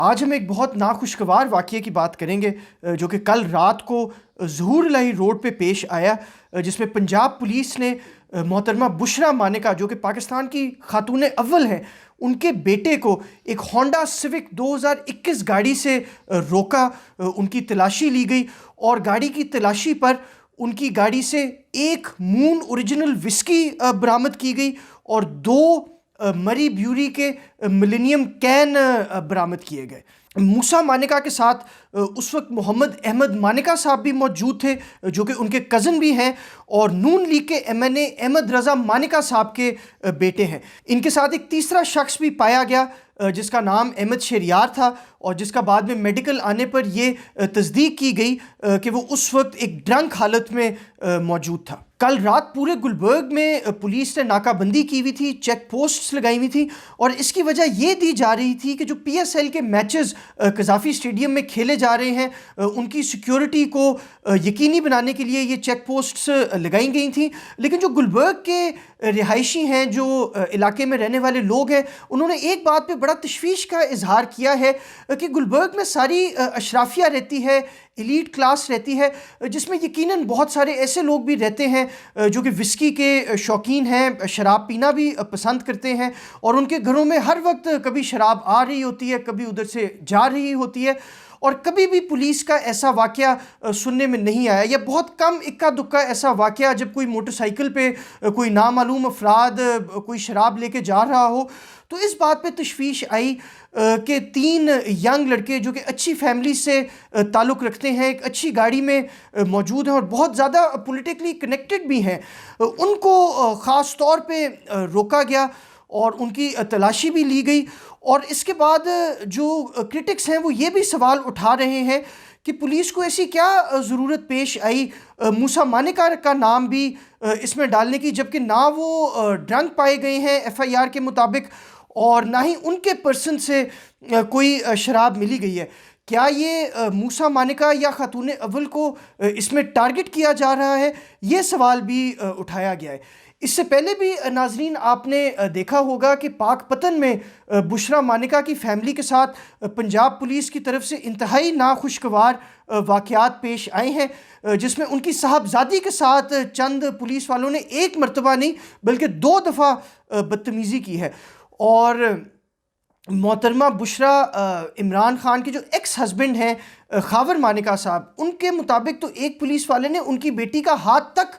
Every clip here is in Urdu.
آج ہم ایک بہت ناخوشگوار واقعے کی بات کریں گے جو کہ کل رات کو ظہور الہی روڈ پہ پیش آیا، جس میں پنجاب پولیس نے محترمہ بشرا مانیکا جو کہ پاکستان کی خاتون اول ہیں، ان کے بیٹے کو ایک ہونڈا سیوک 2021 گاڑی سے روکا، ان کی تلاشی لی گئی اور گاڑی کی تلاشی پر ان کی گاڑی سے ایک مون اوریجنل وسکی برآمد کی گئی اور 2 مری بیوری کے ملینیم کین برآمد کیے گئے۔ موسیٰ مانیکا کے ساتھ اس وقت محمد احمد مانیکا صاحب بھی موجود تھے جو کہ ان کے کزن بھی ہیں اور نون لیگ کے MNA احمد رضا مانیکا صاحب کے بیٹے ہیں۔ ان کے ساتھ ایک تیسرا شخص بھی پایا گیا جس کا نام احمد شہریار تھا اور جس کا بعد میں میڈیکل آنے پر یہ تصدیق کی گئی کہ وہ اس وقت ایک ڈرنک حالت میں موجود تھا۔ کل رات پورے گلبرگ میں پولیس نے ناکہ بندی کی ہوئی تھی، چیک پوسٹس لگائی ہوئی تھی اور اس کی وجہ یہ دی جا رہی تھی کہ جو PSL کے میچز قذافی اسٹیڈیم میں کھیلے جا رہے ہیں ان کی سیکیورٹی کو یقینی بنانے کے لیے یہ چیک پوسٹس لگائی گئی تھیں، لیکن جو گلبرگ کے رہائشی ہیں، جو علاقے میں رہنے والے لوگ ہیں، انہوں نے ایک بات پہ بڑا تشویش کا اظہار کیا ہے کہ گلبرگ میں ساری اشرافیہ رہتی ہے، ایلیٹ کلاس رہتی ہے، جس میں یقیناً بہت سارے ایسے لوگ بھی رہتے ہیں جو کہ وسکی کے شوقین ہیں، شراب پینا بھی پسند کرتے ہیں اور ان کے گھروں میں ہر وقت کبھی شراب آ رہی ہوتی ہے، کبھی ادھر سے جا رہی ہوتی ہے اور کبھی بھی پولیس کا ایسا واقعہ سننے میں نہیں آیا، یا بہت کم اکا دکا ایسا واقعہ جب کوئی موٹر سائیکل پہ کوئی نامعلوم افراد کوئی شراب لے کے جا رہا ہو۔ تو اس بات پہ تشویش آئی کہ 3 ینگ لڑکے جو کہ اچھی فیملی سے تعلق رکھتے ہیں، ایک اچھی گاڑی میں موجود ہیں اور بہت زیادہ پولیٹیکلی کنیکٹڈ بھی ہیں، ان کو خاص طور پہ روکا گیا اور ان کی تلاشی بھی لی گئی۔ اور اس کے بعد جو کرٹکس ہیں وہ یہ بھی سوال اٹھا رہے ہیں کہ پولیس کو ایسی کیا ضرورت پیش آئی موسیٰ مانیکا کا نام بھی اس میں ڈالنے کی، جبکہ نہ وہ ڈرنک پائے گئے ہیں FIR کے مطابق اور نہ ہی ان کے پرسن سے کوئی شراب ملی گئی ہے۔ کیا یہ موسیٰ مانیکا یا خاتون اول کو اس میں ٹارگٹ کیا جا رہا ہے؟ یہ سوال بھی اٹھایا گیا ہے۔ اس سے پہلے بھی ناظرین آپ نے دیکھا ہوگا کہ پاک پتن میں بشرا مانیکا کی فیملی کے ساتھ پنجاب پولیس کی طرف سے انتہائی ناخوشگوار واقعات پیش آئے ہیں، جس میں ان کی صاحبزادی کے ساتھ چند پولیس والوں نے ایک مرتبہ نہیں بلکہ 2 دفعہ بدتمیزی کی ہے۔ اور محترمہ بشرا عمران خان کے جو ایکس ہسبینڈ ہیں خاور مانیکا صاحب، ان کے مطابق تو ایک پولیس والے نے ان کی بیٹی کا ہاتھ تک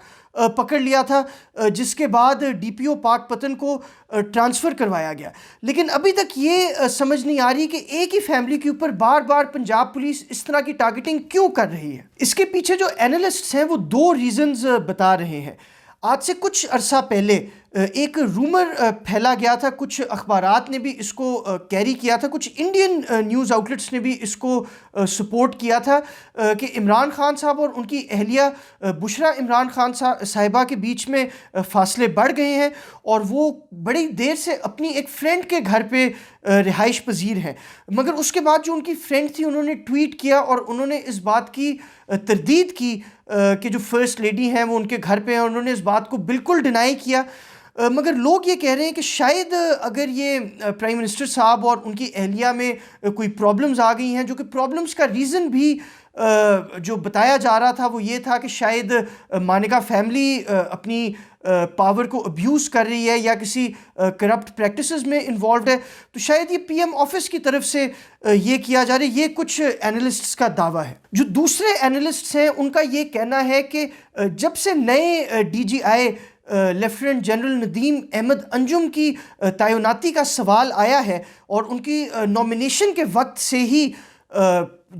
پکڑ لیا تھا، جس کے بعد DPO پاک پتن کو ٹرانسفر کروایا گیا۔ لیکن ابھی تک یہ سمجھ نہیں آ رہی کہ ایک ہی فیملی کے اوپر بار بار پنجاب پولیس اس طرح کی ٹارگٹنگ کیوں کر رہی ہے۔ اس کے پیچھے جو اینالسٹس ہیں وہ 2 ریزنز بتا رہے ہیں۔ آج سے کچھ عرصہ پہلے ایک رومر پھیلا گیا تھا، کچھ اخبارات نے بھی اس کو کیری کیا تھا، کچھ انڈین نیوز آؤٹلیٹس نے بھی اس کو سپورٹ کیا تھا کہ عمران خان صاحب اور ان کی اہلیہ بشرا عمران خان صاحبہ کے بیچ میں فاصلے بڑھ گئے ہیں اور وہ بڑی دیر سے اپنی ایک فرینڈ کے گھر پہ رہائش پذیر ہیں۔ مگر اس کے بعد جو ان کی فرینڈ تھی انہوں نے ٹویٹ کیا اور انہوں نے اس بات کی تردید کی کہ جو فرسٹ لیڈی ہیں وہ ان کے گھر پہ ہیں، انہوں نے اس بات کو بالکل ڈینائی کیا۔ مگر لوگ یہ کہہ رہے ہیں کہ شاید اگر یہ پرائم منسٹر صاحب اور ان کی اہلیہ میں کوئی پرابلمز آ گئی ہیں، جو کہ پرابلمز کا ریزن بھی جو بتایا جا رہا تھا وہ یہ تھا کہ شاید مانیکا فیملی اپنی پاور کو ابیوز کر رہی ہے یا کسی کرپٹ پریکٹسز میں انوالوڈ ہے، تو شاید یہ PM آفس کی طرف سے یہ کیا جا رہا ہے۔ یہ کچھ اینالسٹس کا دعویٰ ہے۔ جو دوسرے اینالسٹس ہیں ان کا یہ کہنا ہے کہ جب سے نئے DGI lieutenant general Nadeem Ahmed Anjum کی تعیناتی کا سوال آیا ہے اور ان کی نومینیشن کے وقت سے ہی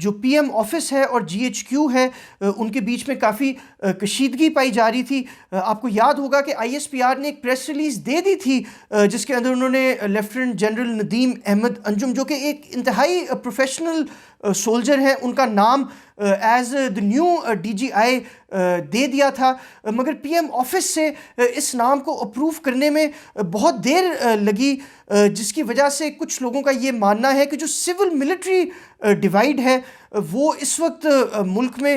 جو PM آفس ہے اور GHQ ہے ان کے بیچ میں کافی کشیدگی پائی جا رہی تھی۔ آپ کو یاد ہوگا کہ ISPR نے ایک پریس ریلیز دے دی تھی جس کے اندر انہوں نے لیفٹیننٹ جنرل ندیم احمد انجم جو کہ ایک انتہائی پروفیشنل سولجر ہیں، ان کا نام ایز دا نیو DGI دے دیا تھا، مگر PM آفس سے اس نام کو اپروو کرنے میں بہت دیر لگی، جس کی وجہ سے کچھ لوگوں کا یہ ماننا ہے کہ جو سول ملٹری ڈیوائیڈ ہے وہ اس وقت ملک میں